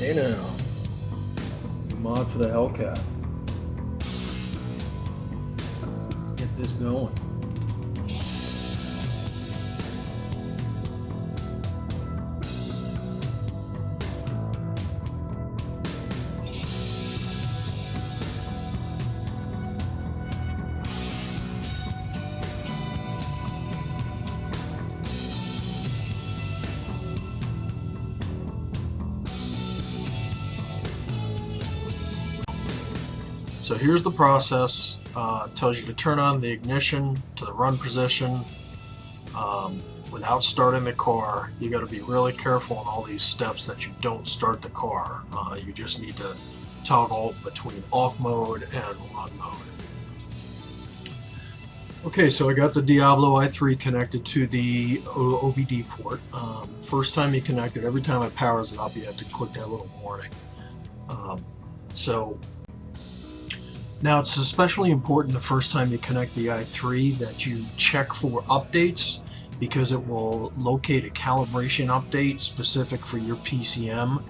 Hey now, mod for the Hellcat. Get this going. So here's the process. It tells you to turn on the ignition to the run position without starting the car. You got to be really careful in all these steps that you don't start the car. You just need to toggle between off mode and run mode. Okay, so I got the Diablo i3 connected to the OBD port. First time you connect it, every time it powers it up, you have to click that little warning. Now it's especially important the first time you connect the i3 that you check for updates, because it will locate a calibration update specific for your PCM.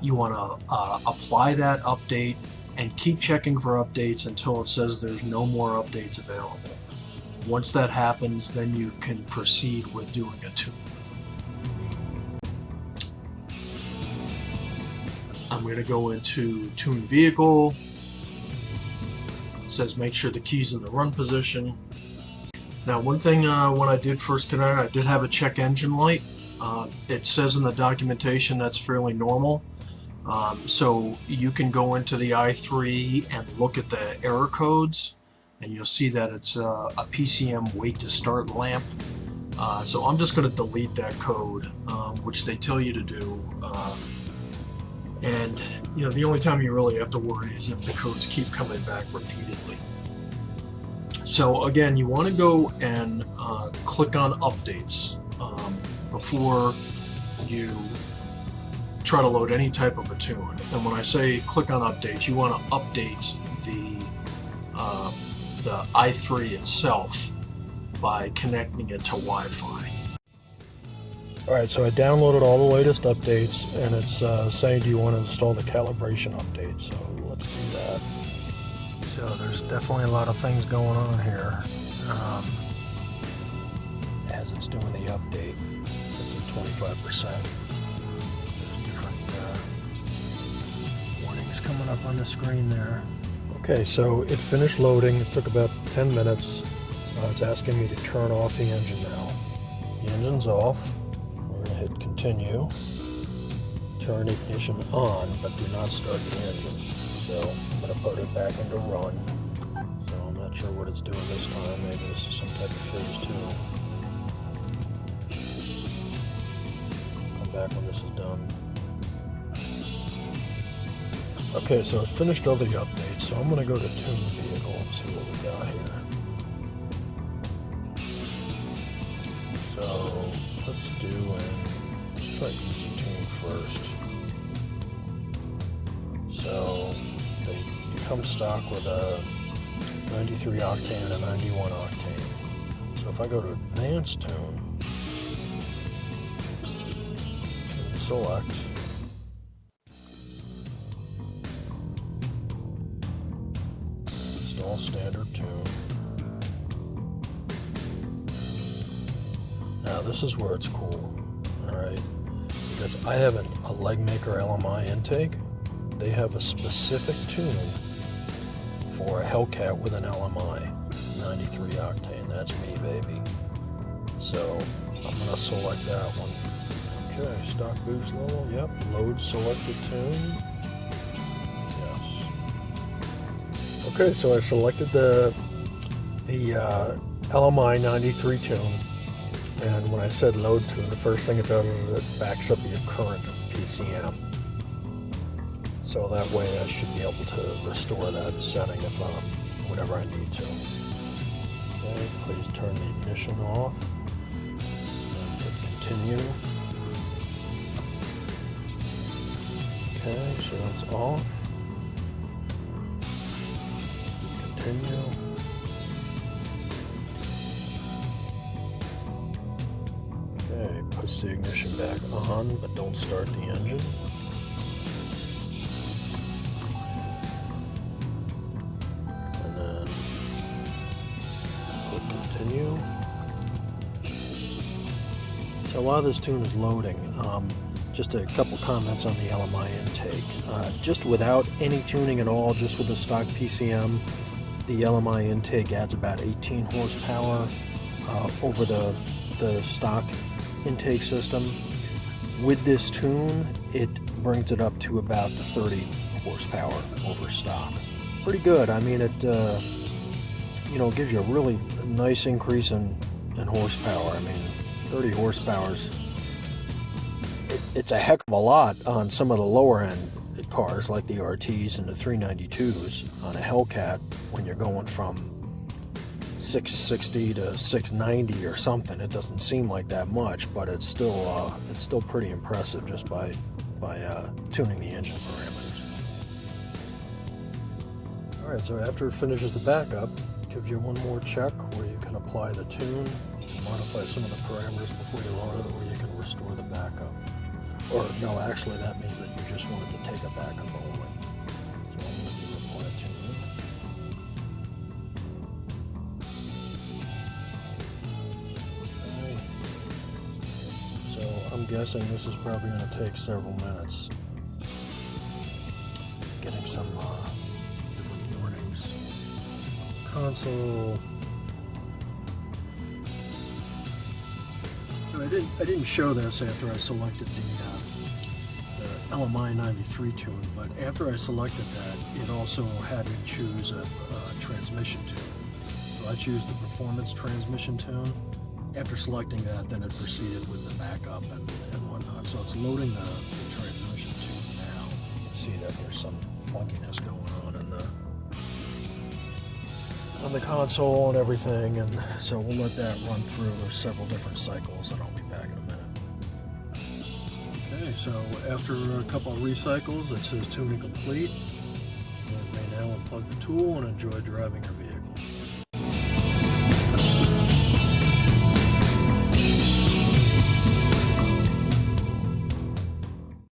You want to apply that update and keep checking for updates until it says there's no more updates available. Once that happens, then you can proceed with doing a tune. I'm going to go into Tune Vehicle. It says make sure the key's in the run position. Now one thing when I did first connect, I did have a check engine light. It says in the documentation that's fairly normal. So you can go into the i3 and look at the error codes, and you'll see that it's a PCM wait to start lamp. So I'm just going to delete that code, which they tell you to do. And you know, the only time you really have to worry is if the codes keep coming back repeatedly. So again, you want to go and click on updates before you try to load any type of a tune. And when I say click on updates, you want to update the i3 itself by connecting it to Wi-Fi. Alright, so I downloaded all the latest updates, and it's saying, do you want to install the calibration update? So let's do that. So there's definitely a lot of things going on here as it's doing the update. It's at 25%. There's different warnings coming up on the screen there. Okay, so it finished loading. It took about 10 minutes. It's asking me to turn off the engine now. The engine's off. Hit continue, turn ignition on, but do not start the engine. So I'm going to put it back into run. So I'm not sure what it's doing this time. Maybe this is some type of phase 2. Come back when this is done. Okay, so it finished all the updates. So I'm going to go to Tune Vehicle and see what we got here. So let's try Easy Tune first. So they come stock with a 93 octane and a 91 octane. So if I go to Advanced Tune, select, install standard tune. Now this is where it's cool. Alright, because I have a Legmaker LMI intake. They have a specific tune for a Hellcat with an LMI 93 octane. That's me, baby. So I'm going to select that one. Okay, stock boost level. Yep, load selected tune. Yes. Okay, so I selected the LMI 93 tune. And when I said load tune, the first thing it does is it backs up your current PCM. So that way I should be able to restore that setting if whenever I need to. Okay, please turn the ignition off. And hit continue. Okay, so that's off. Continue. Okay, puts the ignition back on, but don't start the engine. So while this tune is loading, just a couple comments on the LMI intake. Just without any tuning at all, just with the stock PCM, the LMI intake adds about 18 horsepower over the stock intake system. With this tune, it brings it up to about 30 horsepower over stock. Pretty good. I mean, it gives you a really nice increase in horsepower. I mean, 30 horsepower's it's a heck of a lot on some of the lower end cars like the RTs and the 392s on a Hellcat when you're going from 660 to 690 or something. It doesn't seem like that much, but it's still pretty impressive just by tuning the engine parameters. All right, so after it finishes the backup, it gives you one more check where you can apply the tune, modify some of the parameters before you load it, or you can restore the backup. Or no, actually that means that you just wanted to take a backup only. So I'm going to do apply tune. Okay. So I'm guessing this is probably going to take several minutes. Getting some different warnings. Console. So I didn't show this after I selected the LMI 93 tune, but after I selected that, it also had me choose a transmission tune. So I choose the performance transmission tune. After selecting that, then it proceeded with the backup and whatnot. So it's loading the transmission tune now. You can see that there's some funkiness going on on the console and everything, and so we'll let that run through. There's several different cycles, and I'll be back in a minute. Okay, so after a couple of recycles, it says tuning complete. You may now unplug the tool and enjoy driving your vehicle.